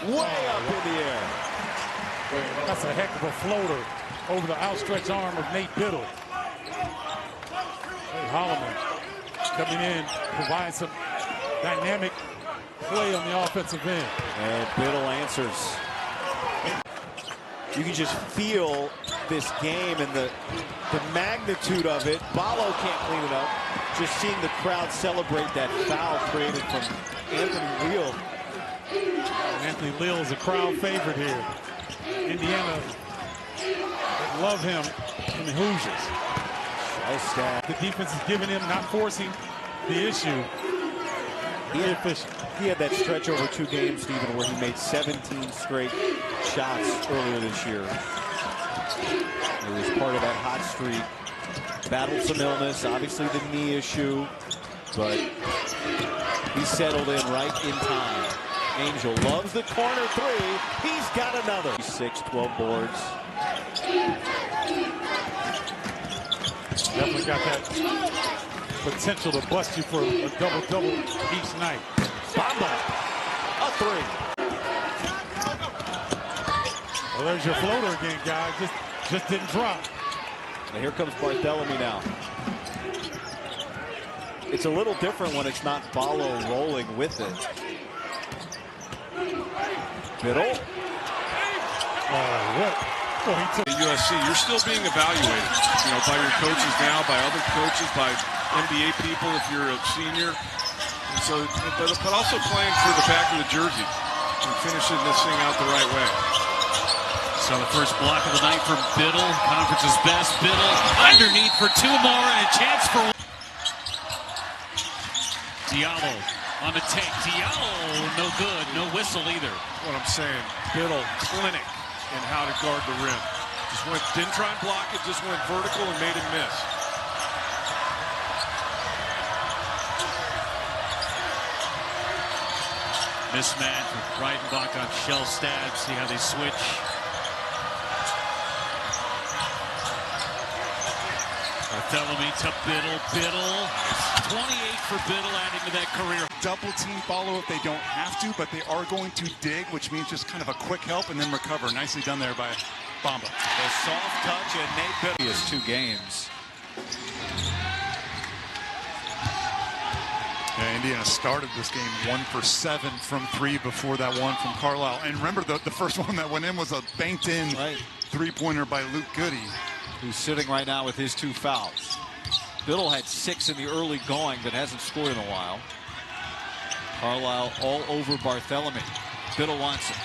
way up in the air. That's a heck of a floater over the outstretched arm of Nate Biddle. Hey, Holloman coming in, provides some dynamic play on the offensive end. And Biddle answers. You can just feel this game and the magnitude of it. Ballo can't clean it up. Just seeing the crowd celebrate that foul created from Anthony Leal. Anthony Leal is a crowd favorite here. Indiana love him in the Hoosiers. The defense is giving him, not forcing the issue. He had that stretch over 2 games, Stephen, where he made 17 straight shots earlier this year. It was part of that hot streak. Battled some illness, obviously the knee issue, but he settled in right in time. Angel loves the corner 3. He's got another. 6, 12 boards. Definitely got that potential to bust you for a double-double each night. Bamba, a 3. Well, there's your floater again, guys. Just didn't drop. And here comes Barthelemy now. It's a little different when it's not Ballo rolling with it. Biddle. At USC, you're still being evaluated, by your coaches now, by other coaches, by NBA people if you're a senior. And so, but also playing for the back of the jersey and finishing this thing out the right way. So the first block of the night for Biddle, conference's best. Biddle underneath for 2 more and a chance for Diallo on the take. Diallo, no good, no whistle either. What I'm saying, Biddle, clinic in how to guard the rim. Didn't try and block it, just went vertical and made him miss. Mismatch with Breitenbach on Shellstad. See how they switch. Barthelemy to Biddle. Biddle. 28 for Biddle, adding to that career. Double team follow if they don't have to, but they are going to dig, which means just kind of a quick help and then recover. Nicely done there by Bamba. The soft touch and Nate Biddle. He has 2 games. Yeah, Indiana started this game 1 for 7 from 3 before that one from Carlisle. And remember, the first one that went in was a banked-in three-pointer by Luke Goody, who's sitting right now with his 2 fouls. Biddle had 6 in the early going, but hasn't scored in a while. Carlisle all over Barthelemy. Biddle wants it.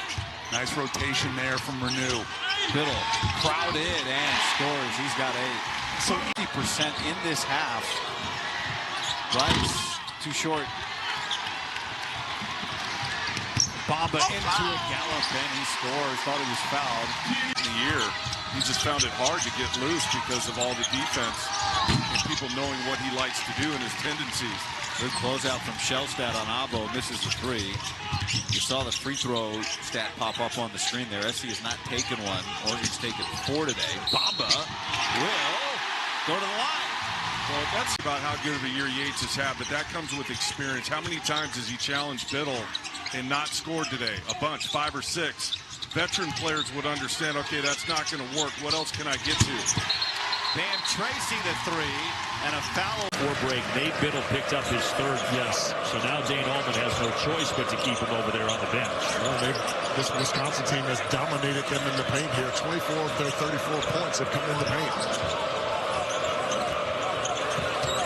Nice rotation there from Renew. Biddle crowded and scores. He's got 8. So 80% in this half. Rice too short. Bamba into a gallop and he scores. Thought he was fouled. In the year, he just found it hard to get loose because of all the defense and people knowing what he likes to do and his tendencies. Good closeout from Shellstad on Abo. Misses the 3. You saw the free throw stat pop up on the screen there. SC has not taken one. Oregon's taken 4 today. Bamba will go to the line. Well, that's about how good of a year Yates has had, but that comes with experience. How many times has he challenged Biddle and not scored today? A bunch, 5 or 6. Veteran players would understand, okay, that's not going to work. What else can I get to? Bam Tracy the 3 and a foul. Before break, Nate Biddle picked up his 3rd. Yes. So now Dane Allman has no choice but to keep him over there on the bench. Well, this Wisconsin team has dominated them in the paint here. 24 of their 34 points have come in the paint.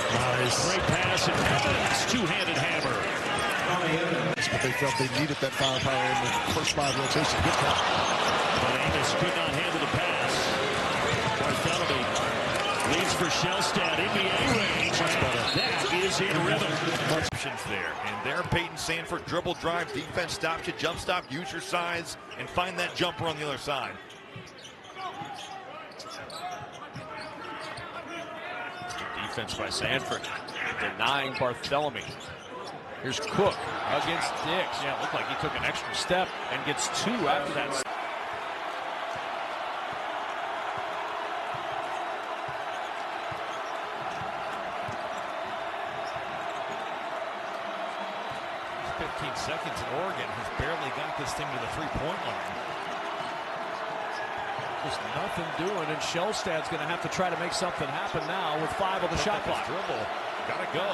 Nice. Great pass and Evans, 2-handed hammer. But they felt they needed that firepower in the first 5 rotations. Good call. But Amos could not handle the pass. Barthelemy leads for Shellstad. NBA range. That is in rhythm. Options there. And there, Peyton Sandford, dribble drive, defense stops you, jump stop, use your size, and find that jumper on the other side. Defense by Sandford, denying Barthelemy. Here's Cook against Dix. Yeah, it looked like he took an extra step and gets 2 after that. seconds, and Oregon has barely got this thing to the three-point line. Just nothing doing, and Shellstad's going to have to try to make something happen now with 5 on the shot clock. Dribble, gotta go.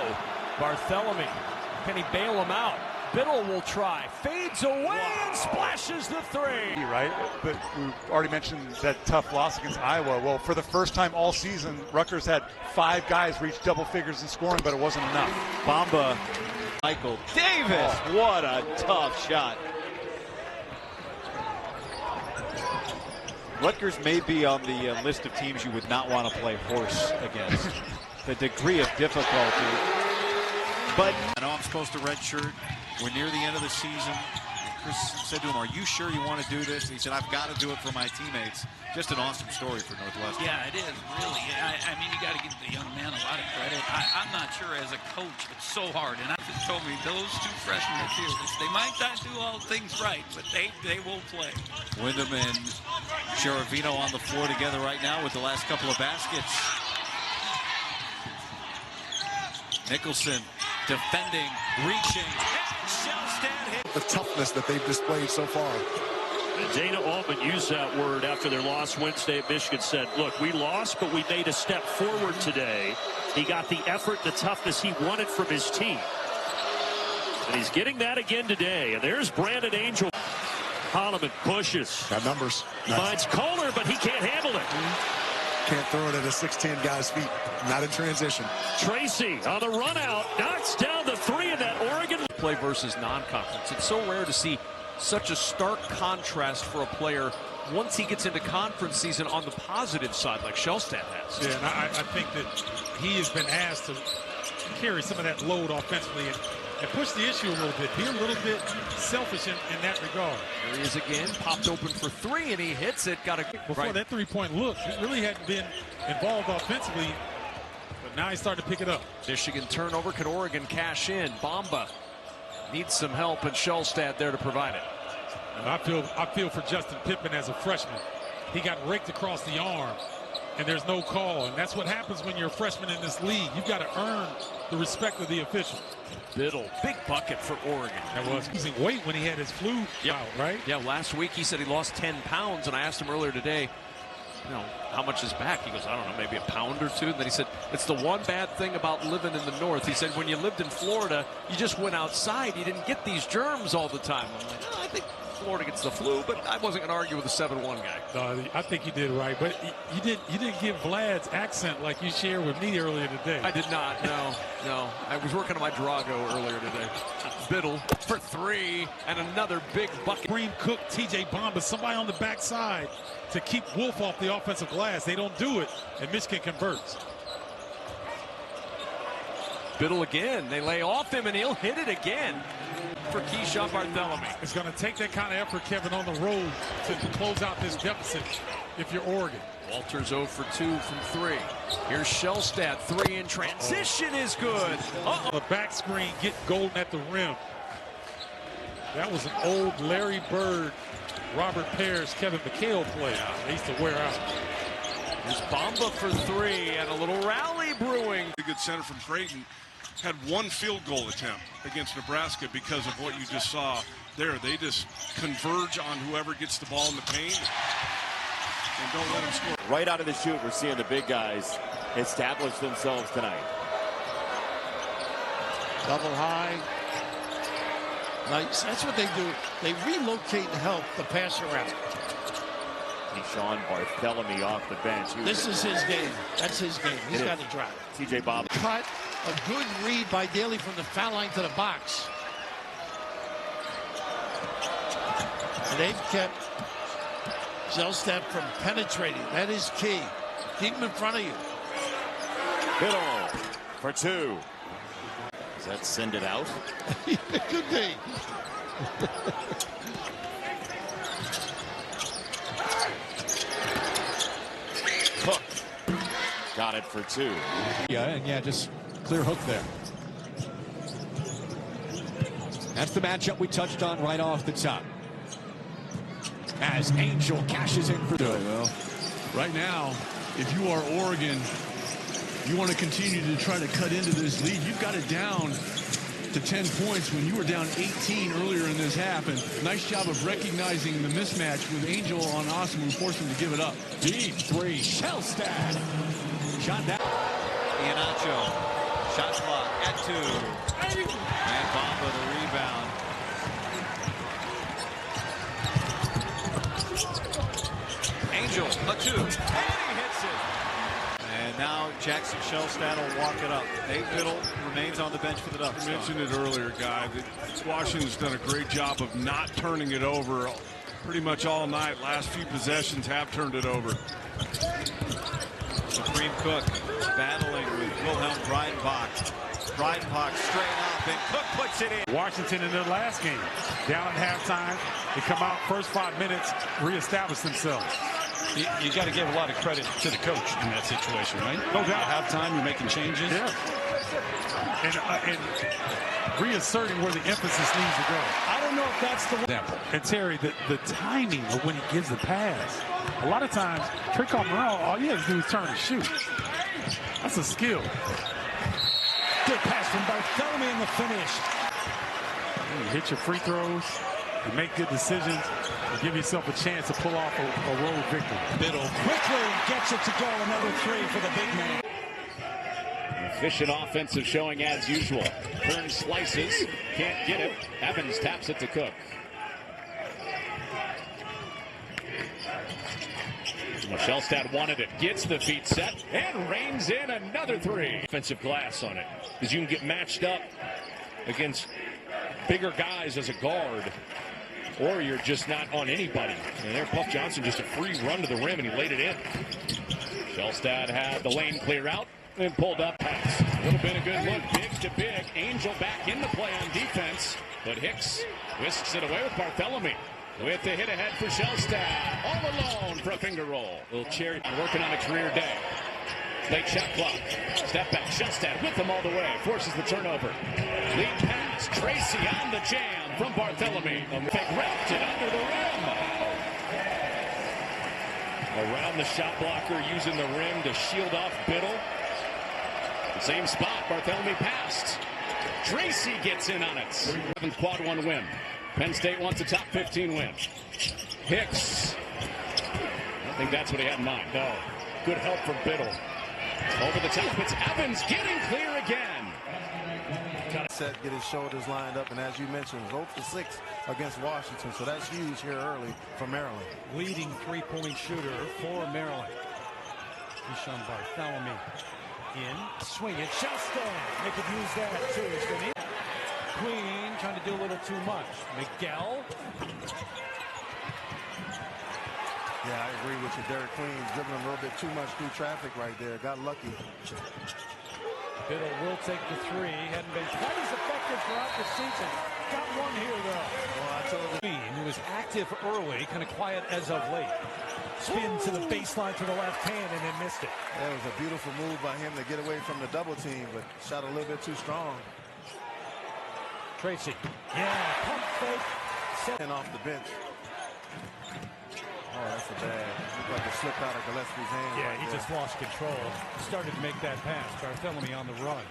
Barthelemy, can he bail him out? Biddle will try, fades away and splashes the 3. Right, but we already mentioned that tough loss against Iowa. Well, for the first time all season, Rutgers had 5 guys reach double figures in scoring, but it wasn't enough. Bamba, Michael Davis, what a tough shot. Rutgers may be on the list of teams you would not want to play horse against. The degree of difficulty. But I know I'm supposed to redshirt. We're near the end of the season. Chris said to him, "Are you sure you want to do this?" And he said, "I've got to do it for my teammates." Just an awesome story for Northwestern. Yeah, it is, really. I mean, you got to give the young man a lot of credit. I'm not sure as a coach, it's so hard. And I just told me those 2 freshmen are here. They might not do all things right, but they will play. Wyndham and Cherovino on the floor together right now with the last couple of baskets. Nicholson defending, reaching. The toughness that they've displayed so far. Dana Altman used that word after their loss Wednesday at Michigan. Said, look, we lost, but we made a step forward today. He got the effort, the toughness he wanted from his team. And he's getting that again today. And there's Brandon Angel. Holloman pushes. Got numbers. Finds Kohler, but he can't handle it. Can't throw it at a 6'10" guy's feet. Not in transition. Tracy on the run out, knocks down the 3 in that Oregon. Play versus non-conference. It's so rare to see such a stark contrast for a player once he gets into conference season on the positive side like Shellstad has. Yeah, and I think that he has been asked to carry some of that load offensively and push the issue a little bit, be a little bit selfish in that regard. Here he is again, popped open for 3, and he hits it. Before that three-point look, he really hadn't been involved offensively, but now he's starting to pick it up. Michigan turnover. Can Oregon cash in? Bamba needs some help, and Shellstad there to provide it. I feel for Justin Pittman as a freshman. He got raked across the arm, and there's no call. And that's what happens when you're a freshman in this league. You've got to earn the respect of the officials. Biddle, big bucket for Oregon. That was losing weight when he had his flu out, right? Yeah, last week he said he lost 10 pounds, and I asked him earlier today, how much is back? He goes, I don't know, maybe a pound or 2. And then he said, it's the one bad thing about living in the North. He said, when you lived in Florida, you just went outside. You didn't get these germs all the time. I'm like, I think Florida gets the flu, but I wasn't going to argue with a 7-1 guy. No, I think you did right, but you didn't give Vlad's accent like you shared with me earlier today. I did not. No. I was working on my Drago earlier today. Biddle for 3 and another big bucket. Green Cook, TJ Bamba, somebody on the backside to keep Wolf off the offensive glass. They don't do it, and Michigan converts. Biddle again. They lay off him, and he'll hit it again for Keeshawn Barthelemy. It's going to take that kind of effort, Kevin, on the road to close out this deficit if you're Oregon. Walters 0 for 2 from 3. Here's Shellstad, 3 in transition is good. The back screen, get Golden at the rim. That was an old Larry Bird, Robert Parrish, Kevin McHale play. They used to wear out. Here's Bamba for 3 and a little rally brewing. A good center from Creighton had 1 field goal attempt against Nebraska because of what you just saw there. They just converge on whoever gets the ball in the paint and don't let them score. Right out of the chute, we're seeing the big guys establish themselves tonight. Double high. Nice. That's what they do. They relocate and help the passer out. Keeshawn Barthelemy off the bench. This is his game. That's his game. He's got to drive. TJ Bob. Cut. A good read by Daly from the foul line to the box. And they've kept Shellstad from penetrating. That is key. Keep him in front of you. Biddle for 2. Does that send it out? It could be. Cook got it for 2. Yeah, just clear hook there. That's the matchup we touched on right off the top. As Angel cashes in for 2. Well, right now, if you are Oregon, you want to continue to try to cut into this lead. You've got it down to 10 points when you were down 18 earlier in this half. And nice job of recognizing the mismatch with Angel on Awesome, who forced him to give it up. Deep three. Shellstad. Shot down. Iheanacho. Shot clock at 2. And Bamba the rebound. Angel, a 2. And he hits it. And now Jackson Shellstad will walk it up. Nate Biddle remains on the bench for the Ducks. I mentioned it earlier, Guy, that Washington's done a great job of not turning it over pretty much all night. Last few possessions have turned it over. Supreme Cook battling with Wilhelm Breidenbach. Breidenbach straight up, and Cook puts it in. Washington in their last game, down at halftime. They come out first 5 minutes, reestablish themselves. You got to give a lot of credit to the coach in that situation, right? No doubt. At halftime, you're making changes. Yeah. And reasserting where the emphasis needs to go. I don't know if that's the example. And Terry, the timing of when he gives the pass. A lot of times, Trey Morrell, all you have to do is turn and shoot. That's a skill. Good pass from Barthelemy in the finish. You hit your free throws, you make good decisions, you give yourself a chance to pull off a road victory. Biddle quickly gets it to go. Another 3 for the big man. Efficient offensive showing as usual. Kern slices, can't get it. Evans taps it to Cook. Shellstad wanted it, gets the feet set, and rains in another 3. Offensive glass on it, because you can get matched up against bigger guys as a guard, or you're just not on anybody. And there, Puff Johnson, just a free run to the rim, and he laid it in. Shellstad had the lane clear out and pulled up pass. A little bit of good look, big to big. Angel back into play on defense, but Hicks whisks it away with Barthelemy. With the hit ahead for Shellstad, all alone for a finger roll. Little cherry working on a career day. Late shot clock. Step back. Shellstad with them all the way. Forces the turnover. Lead pass. Tracy on the jam from Barthelemy. Fake wrapped it under the rim. Around the shot blocker, using the rim to shield off Biddle. Same spot. Barthelemy passed. Tracy gets in on it. 7th quad 1 win. Penn State wants a top 15 win. Hicks. I think that's what he had in mind. No. Good help from Biddle. Over the top, it's Evans getting clear again. Set, get his shoulders lined up, and as you mentioned, 0 for 6 against Washington, so that's huge here early for Maryland. Leading three-point shooter for Maryland. Keeshawn Barthelemy in, swing it, Shellstad. They could use that too. Queen trying to do a little too much. Miguel. Yeah, I agree with you. Derek Queen dribbling a little bit too much through traffic right there. Got lucky. Biddle will take the 3. Hadn't been quite as effective throughout the season. Got one here, though. Well, I told you. Queen, who was active early, kind of quiet as of late. Spin to the baseline to the left hand and then missed it. That was a beautiful move by him to get away from the double team, but shot a little bit too strong. Tracy. Yeah, pump fake. And off the bench. Oh, that's a bad. Looked like it slipped out of Gillespie's hand. Yeah, right he there. just lost control. Started to make that pass. Barthelemy on the run.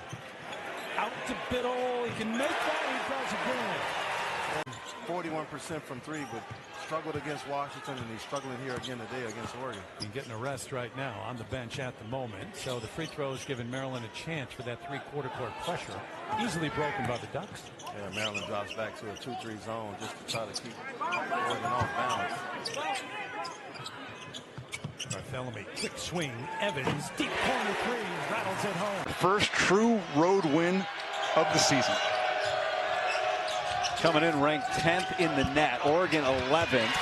Out to Biddle. He can make that. He does again. 41% from 3, but struggled against Washington, and he's struggling here again today against Oregon. He's getting a rest right now on the bench at the moment. So the free throws giving Maryland a chance for that 3-quarter court pressure. Easily broken by the Ducks. Yeah, Maryland drops back to a 2-3 zone just to try to keep Oregon off balance. Barthelemy, quick swing. Evans, deep corner 3, rattles it home. First true road win of the season. Coming in ranked 10th in the net. Oregon 11th.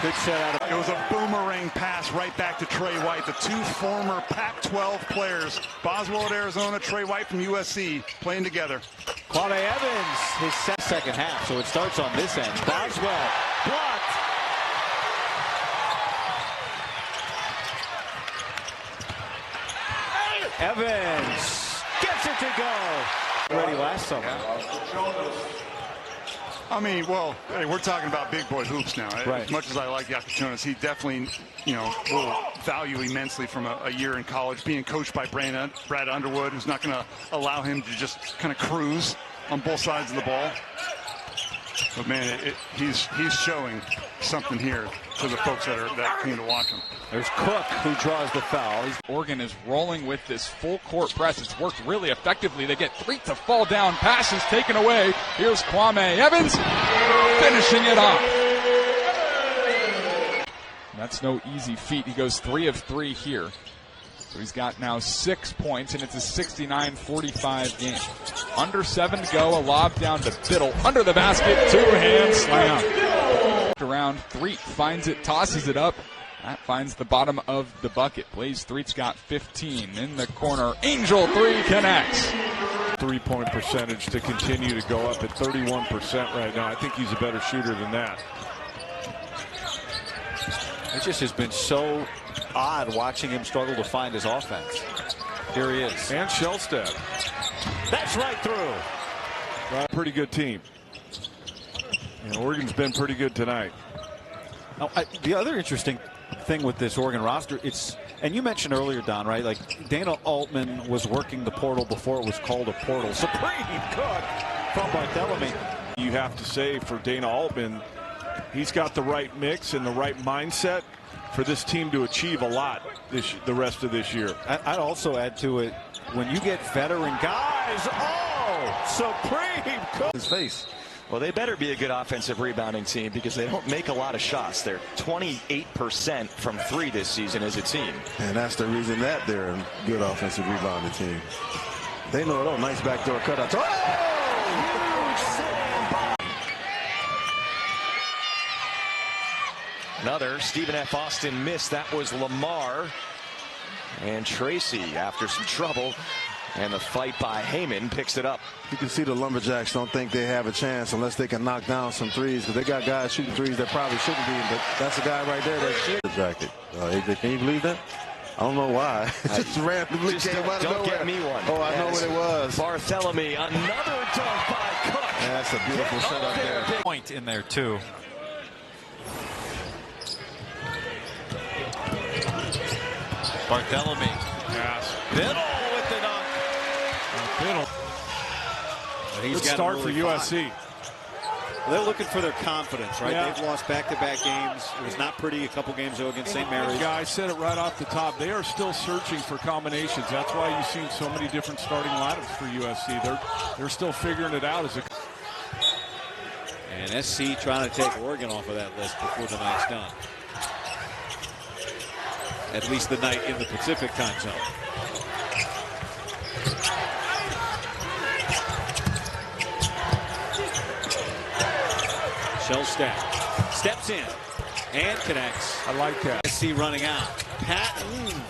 Good set out of. It was a boomerang pass right back to Trey White, the 2 former Pac-12 players. Boswell at Arizona, Trey White from USC, playing together. Claude Evans, his second half, so it starts on this end. Boswell blocked. Evans gets it to go. Ready last summer. I mean, well, hey, we're talking about big boy hoops now. Right. As much as I like Yakuchonis, he definitely, will value immensely from a year in college, being coached by Brad Underwood, who's not going to allow him to just kind of cruise. on both sides of the ball. But man, he's showing something here to the folks that came to watch him. There's Cook who draws the foul. Oregon is rolling with this full court press. It's worked really effectively. They get three to fall down. Passes taken away. Here's Kwame Evans finishing it off. That's no easy feat. He goes 3 of 3 here. So he's got now 6 points, and it's a 69-45 game. Under 7 to go, a lob down to Biddle. Under the basket, 2-hand slam. Around, Threet finds it, tosses it up. That finds the bottom of the bucket. Blaze Threet's got 15 in the corner. Angel 3 connects. 3-point percentage to continue to go up at 31% right now. I think he's a better shooter than that. It just has been so odd watching him struggle to find his offense. Here he is. And Shellstad. That's right through. Right, pretty good team. And Oregon's been pretty good tonight. Now, the other interesting thing with this Oregon roster, and you mentioned earlier, Don, right? Like Dana Altman was working the portal before it was called a portal. Supreme Cook from Barthelemy. You have to say for Dana Altman, he's got the right mix and the right mindset for this team to achieve a lot the rest of this year. I'd also add to it, when you get veteran guys, Supreme Cook. His face. Well, they better be a good offensive rebounding team because they don't make a lot of shots. They're 28% from 3 this season as a team. And that's the reason that they're a good offensive rebounding team. They know it. Oh, nice backdoor cutout. Another Stephen F. Austin miss. That was Lamar. And Tracy, after some trouble, and the fight by Heyman, picks it up. You can see the Lumberjacks don't think they have a chance unless they can knock down some threes, because they got guys shooting threes that probably shouldn't be, but that's a guy right there that should. Jacket. AJ, can you believe that? I don't know why. Just randomly came out of nowhere. Don't get me one. Oh, I know what it was. Barthelemy, another dunk by Cook. Yeah, that's a beautiful setup there. Point in there, too. Barthelemy. Yes. Biddle with the dunk. Biddle. Good start for USC. They're looking for their confidence, right? Yeah. They've lost back-to-back games. It was not pretty a couple games ago against St. Mary's. Guy said it right off the top. They are still searching for combinations. That's why you've seen so many different starting lineups for USC. They're still figuring it out as a. And SC trying to take Oregon off of that list before the night's done. At least the night in the Pacific time zone. Shellstad steps in and connects. I like that. SC running out. Patton.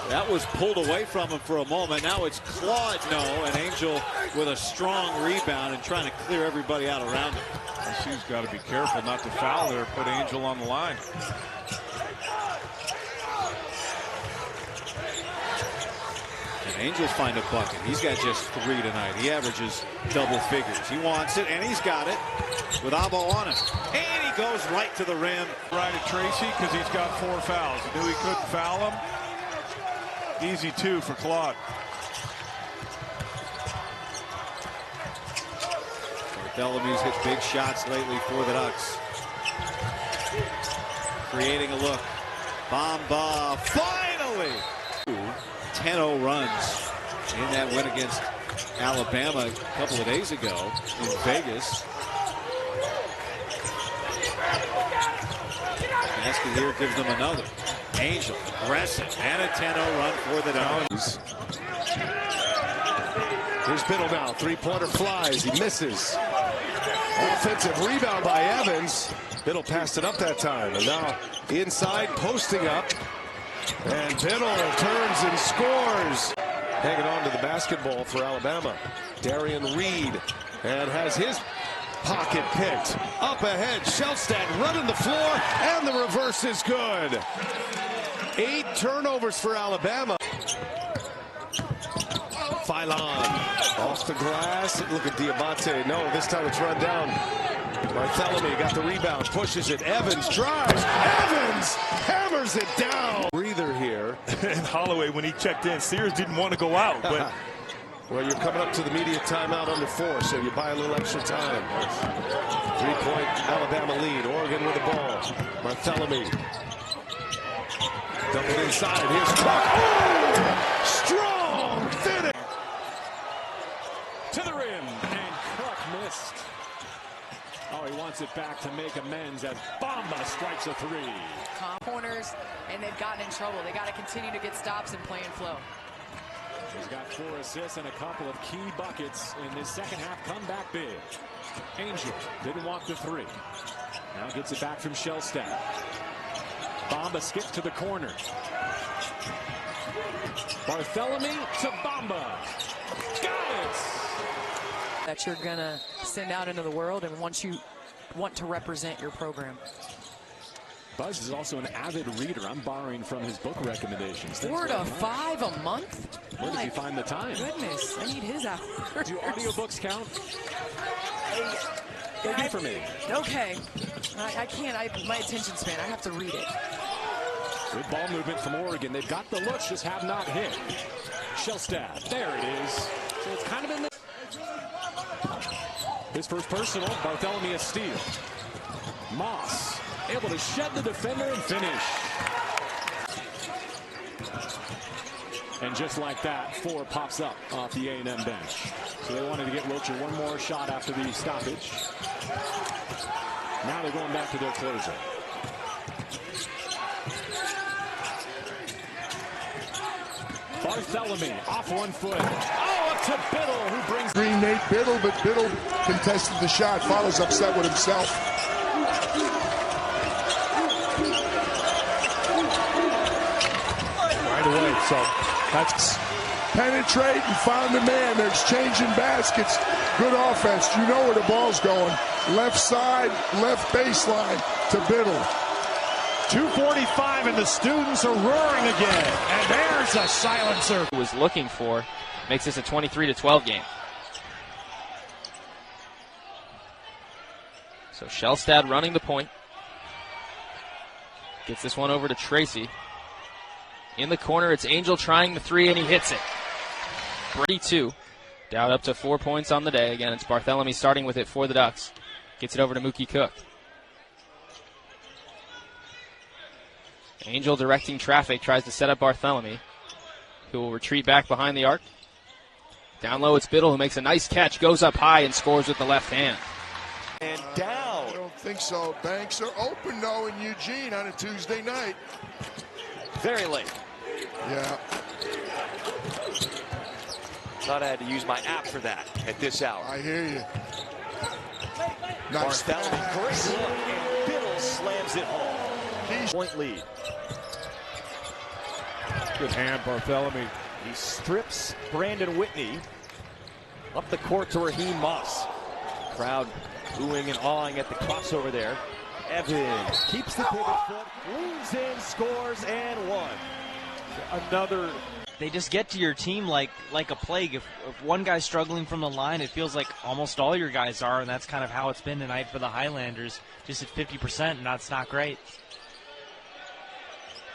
That was pulled away from him for a moment. Now it's Claude. No, and Angel with a strong rebound and trying to clear everybody out around him. SC's got to be careful not to foul there. Put Angel on the line. And Angels find a bucket. He's got just 3 tonight. He averages double figures. He wants it, and he's got it with Abo on him. And he goes right to the rim. Right at Tracy because he's got 4 fouls. He knew he couldn't foul him. Easy 2 for Claude. Barthelemy's hit big shots lately for the Ducks. Creating a look. Bamba finally! 10-0 runs in that win against Alabama a couple of days ago in Vegas. Basket here gives them another. Angel, aggressive, and a 10-0 run for the Ducks. Here's Biddle now. 3-pointer flies. He misses. Offensive rebound by Evans. Biddle passed it up that time. And now inside, posting up. And Biddle turns and scores. Hanging on to the basketball for Alabama. Darian Reed. And has his pocket picked. Up ahead, Shellstad running the floor. And the reverse is good. 8 turnovers for Alabama. Phylon off the glass. Look at Diamante. No, this time it's run down. Barthelemy got the rebound, pushes it. Evans drives. Evans hammers it down. Breather here. And Holloway, when he checked in, Sears didn't want to go out, but Well, you're coming up to the media timeout under 4, so you buy a little extra time. 3-point Alabama lead. Oregon with the ball. Barthelemy. Dump it inside. Here's Cook. Oh! Strong finish. To the rim. And Cook missed. Oh, he wants it back to make amends as Bamba strikes a 3. Corners, and they've gotten in trouble. They got to continue to get stops and play in flow. He's got 4 assists and a couple of key buckets in this second half. Come back big. Angel didn't walk the 3. Now gets it back from Shellstad. Bamba skips to the corner. Barthelemy to Bamba. Got it! That you're going to send out into the world and want to represent your program. Buzz is also an avid reader. I'm borrowing from his book recommendations. 4 to 5 a month? Where does he find the time? Goodness, I need his hours. Do audiobooks count? They do for me. Okay. I can't. My attention span, I have to read it. Good ball movement from Oregon. They've got the looks, just have not hit. Shellstad. There it is. So it's kind of in the... His first personal. Barthelemy a steal. Moss able to shed the defender and finish. And just like that, 4 pops up off the A&M bench. So they wanted to get Wilcher one more shot after the stoppage. Now they're going back to their closer. Barthelemy off 1 foot. Oh, up to Biddle, who brings... Green Nate Biddle, but Biddle contested the shot. Follows upset with himself. Right away, so that's penetrate and found the man. They're exchanging baskets. Good offense. You know where the ball's going. Left side, left baseline to Biddle. 2:45 and the students are roaring again. And there's a silencer. Was looking for makes this a 23-12 game. So Shellstad running the point. Gets this one over to Tracy. In the corner, it's Angel trying the 3, and he hits it. 32. Down up to 4 points on the day. Again, it's Barthelemy starting with it for the Ducks. Gets it over to Mookie Cook. Angel directing traffic, tries to set up Barthelemy, who will retreat back behind the arc. Down low, it's Biddle, who makes a nice catch, goes up high, and scores with the left hand. And down. I don't think so. Banks are open, though, in Eugene on a Tuesday night. Very late. Yeah. Thought I had to use my app for that at this hour. I hear you. Nice. Barthelemy, great look, and Biddle slams it home. Point lead. Good hand, Barthelemy. He strips Brandon Whitney up the court to Raheem Moss. Crowd oohing and awing at the crossover there. Evans keeps the pivot foot, leans in, scores, and 1. Another. They just get to your team like a plague. If one guy's struggling from the line, it feels like almost all your guys are, and that's kind of how it's been tonight for the Highlanders. Just at 50%, and that's not great.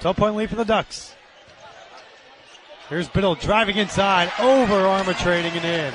12-point lead for the Ducks. Here's Biddle driving inside, over arbitrating and in.